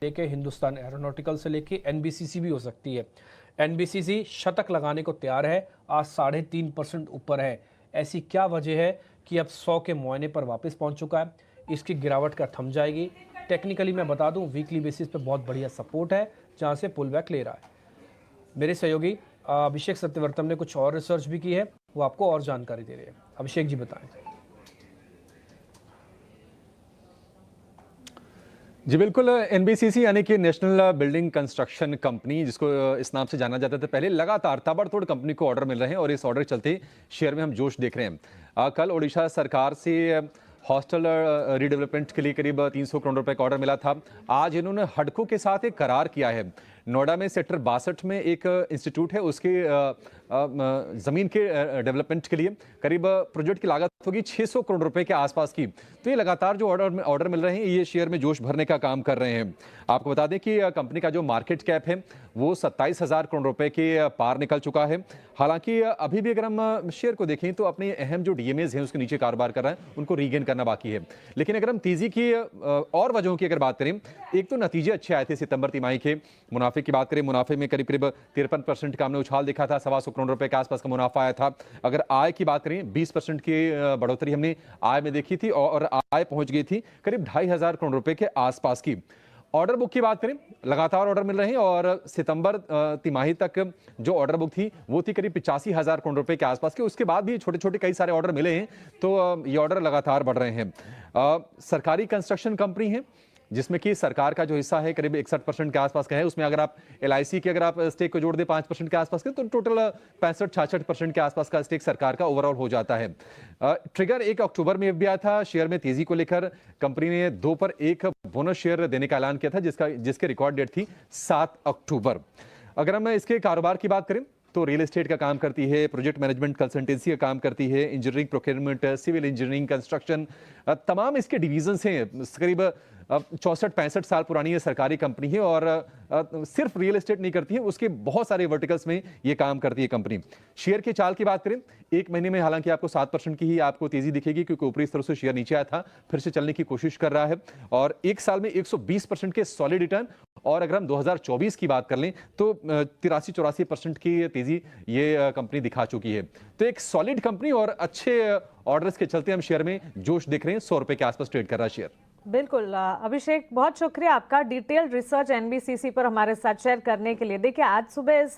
लेके हिंदुस्तान एरोनॉटिकल से लेके एनबीसीसी भी हो सकती है। एनबीसीसी शतक लगाने को तैयार है, आज 3.5% ऊपर है। ऐसी क्या वजह है कि अब 100 के मुआयने पर वापस पहुंच चुका है? इसकी गिरावट का थम जाएगी। टेक्निकली मैं बता दूं, वीकली बेसिस पे बहुत बढ़िया सपोर्ट है जहां से पुल बैक ले रहा है। मेरे सहयोगी अभिषेक सत्यवर्तन ने कुछ और रिसर्च भी की है, वो आपको और जानकारी दे रहे हैं। अभिषेक जी बताएं। जी बिल्कुल, एनबीसीसी यानी कि नेशनल बिल्डिंग कंस्ट्रक्शन कंपनी, जिसको इस नाम से जाना जाता था पहले, लगातार ताबड़तोड़ कंपनी को ऑर्डर मिल रहे हैं और इस ऑर्डर के चलते शेयर में हम जोश देख रहे हैं। कल ओडिशा सरकार से हॉस्टल रीडेवलपमेंट के लिए करीब 300 करोड़ रुपए का ऑर्डर मिला था। आज इन्होंने हडको के साथ एक करार किया है। नोएडा में सेक्टर 62 में एक इंस्टीट्यूट है, उसके जमीन के डेवलपमेंट के लिए करीब प्रोजेक्ट की लागत होगी 600 करोड़ रुपए के आसपास की। तो ये लगातार जो ऑर्डर मिल रहे हैं, ये शेयर में जोश भरने का काम कर रहे हैं। आपको बता दें कि कंपनी का जो मार्केट कैप है वो 27,000 करोड़ रुपए के पार निकल चुका है। हालांकि अभी भी अगर हम शेयर को देखें तो अपने अहम जो डीएमएज हैं उसके नीचे कारोबार कर रहा है, उनको रीगेन करना बाकी है। लेकिन अगर हम तेजी की और वजहों की अगर बात करें, एक तो नतीजे अच्छे आए थे सितंबर तिमाही के। मुनाफे की बात करें, मुनाफे में करीब 53% का हमने उछाल देखा था, 125 करोड़ रुपए के आसपास का मुनाफा आया था। अगर आय की बात करें, 20% की बढ़ोतरी हमने आय में देखी थी और आय पहुंच गई थी करीब 2,500 करोड़ रुपए के आसपास की। ऑर्डर बुक की बात करें, लगातार ऑर्डर मिल रहे हैं और सितंबर तिमाही तक जो ऑर्डर बुक थी वो थी करीब 85,000 करोड़ रुपए के आसपास के। उसके बाद भी छोटे छोटे कई सारे ऑर्डर मिले हैं, तो ये ऑर्डर लगातार बढ़ रहे हैं। सरकारी कंस्ट्रक्शन कंपनी है जिसमें कि सरकार का जो हिस्सा है करीब 61% के आसपास का है। उसमें अगर आप एलआईसी के अगर आप स्टेक को जोड़ दें 5% के आसपास के, तो टोटल 65-66% के आसपास का स्टेक सरकार का ओवरऑल हो जाता है। ट्रिगर 1 अक्टूबर में भी आया था शेयर में तेजी को लेकर। कंपनी ने 2 पर 1 बोनस शेयर देने का ऐलान किया था, जिसके रिकॉर्ड डेट थी 7 अक्टूबर। अगर हम इसके कारोबार की बात करें तो रियल एस्टेट का काम करती है, प्रोजेक्ट मैनेजमेंट कंसल्टेंसी का काम करती है, engineering, procurement, civil engineering, construction, तमाम इसके डिवीजन्स हैं। करीब 64-65 साल पुरानी ये सरकारी कंपनी है और सिर्फ रियल एस्टेट नहीं करती है, उसके बहुत सारे वर्टिकल्स में ये काम करती है कंपनी। शेयर के चाल की बात करें, एक महीने में हालांकि आपको 7% की ही आपको तेजी दिखेगी, क्योंकि ऊपरी स्तर से शेयर नीचे आया था, फिर से चलने की कोशिश कर रहा है और एक साल में 120% के सॉलिड रिटर्न। और अगर हम 2024 की बात कर लें तो 83-84% की तेजी ये कंपनी दिखा चुकी है। तो एक सॉलिड कंपनी और अच्छे ऑर्डर्स के चलते हम शेयर में जोश देख रहे हैं। 100 रुपए के आसपास ट्रेड कर रहा है शेयर। बिल्कुल अभिषेक, बहुत शुक्रिया आपका डिटेल्ड रिसर्च एनबीसीसी पर हमारे साथ शेयर करने के लिए। देखिए, आज सुबह इस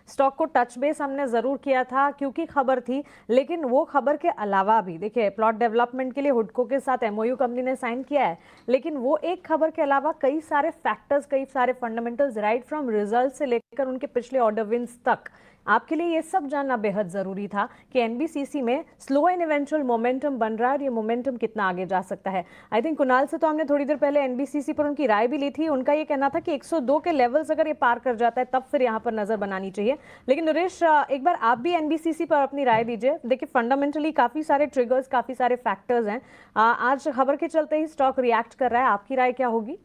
स्टॉक को टच बेस हमने ज़रूर किया था क्योंकि खबर थी, लेकिन वो खबर के अलावा भी देखिए प्लॉट डेवलपमेंट के लिए हुडको के साथ एमओयू कंपनी ने साइन किया है, लेकिन वो एक खबर के अलावा कई सारे फैक्टर्स, कई सारे फंडामेंटल्स राइट फ्रॉम रिजल्ट से लेकर उनके पिछले ऑर्डर विंस तक, आपके लिए ये सब जानना बेहद जरूरी था कि एनबीसीसी में स्लो एंड इवेंचुअल मोमेंटम बन रहा है और ये मोमेंटम कितना आगे जा सकता है। आई थिंक कुणाल से तो हमने थोड़ी देर पहले एनबीसीसी पर उनकी राय भी ली थी। उनका ये कहना था कि 102 के लेवल्स अगर ये पार कर जाता है तब फिर यहाँ पर नजर बनानी चाहिए। लेकिन नरेश, एक बार आप भी एनबीसीसी पर अपनी राय दीजिए। देखिए, फंडामेंटली काफी सारे ट्रिगर्स, काफी सारे फैक्टर्स हैं। आज खबर के चलते ही स्टॉक रिएक्ट कर रहा है, आपकी राय क्या होगी?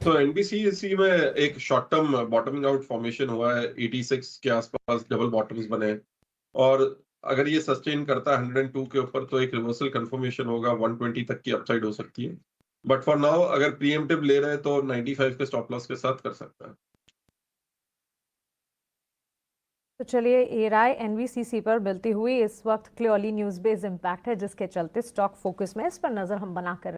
तो एनबीसीसी में एक short term bottoming out formation हुआ है, 86 के आसपास डबल बॉटम्स बने हैं और अगर ये सस्टेन करता है 102 के ऊपर तो एक रिवर्सल कंफर्मेशन होगा, 120 तक की अपसाइड हो सकती है। बट फॉर नाउ अगर प्रीएम्प्टिव ले रहे हैं तो 95 के स्टॉप लॉस के साथ कर सकता है। तो चलिए, ये राय एनबीसीसी पर मिलती हुई इस वक्त क्लियरली न्यूज बेस्ड इंपैक्ट है जिसके चलते स्टॉक फोकस में इस पर नजर हम बनाकर